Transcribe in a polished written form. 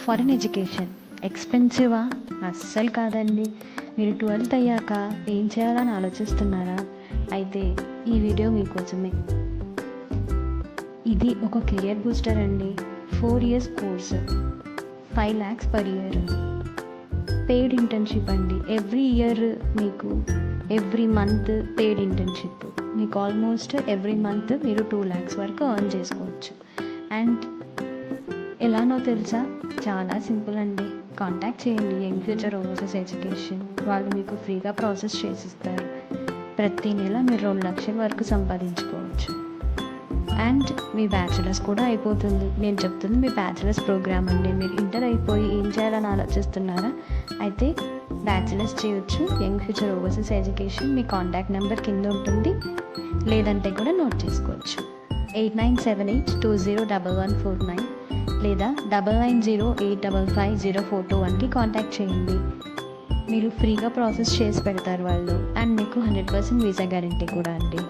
Foreign education ఎక్స్పెన్సివా? అస్సలు కాదండి. మీరు 12th అయ్యాక ఏం చేయాలని ఆలోచిస్తున్నారా? అయితే ఈ వీడియో మీకోసమే. ఇది ఒక కెరియర్ బూస్టర్ అండి. 4 years course, 5 lakhs per year. Paid internship అండి. ఎవ్రీ ఇయర్ మీకు ఎవ్రీ మంత్ పెయిడ్ ఇంటర్న్షిప్ మీకు ఆల్మోస్ట్ ఎవ్రీ మంత్ మీరు 2 lakhs వరకు ఎర్న్ చేసుకోవచ్చు. అండ్ ఎలానో తెలుసా? చాలా సింపుల్ అండి. కాంటాక్ట్ చేయండి యంగ్ ఫ్యూచర్ ఓవర్సీస్ ఎడ్యుకేషన్. వాళ్ళు మీకు ఫ్రీగా ప్రాసెస్ చేసిస్తారు. ప్రతి నెల మీరు 2 లక్షల వరకు సంపాదించుకోవచ్చు. అండ్ మీ బ్యాచిలర్స్ కూడా అయిపోతుంది. నేను చెప్తుంది మీ బ్యాచిలర్స్ ప్రోగ్రామ్ అండి. మీరు ఇంటర్ అయిపోయి ఏం చేయాలని ఆలోచిస్తున్నారా? అయితే బ్యాచిలర్స్ చేయొచ్చు యంగ్ ఫ్యూచర్ ఓవర్సీస్ ఎడ్యుకేషన్. మీ కాంటాక్ట్ నెంబర్ కింద ఉంటుంది, లేదంటే కూడా నోట్ చేసుకోవచ్చు. 8978201149 లేదా 9908550421కి కాంటాక్ట్ చేయండి. మీరు ఫ్రీగా ప్రాసెస్ చేసి పెడతారు వాళ్ళు. అండ్ మీకు 100% వీసా గ్యారంటీ కూడా అండి.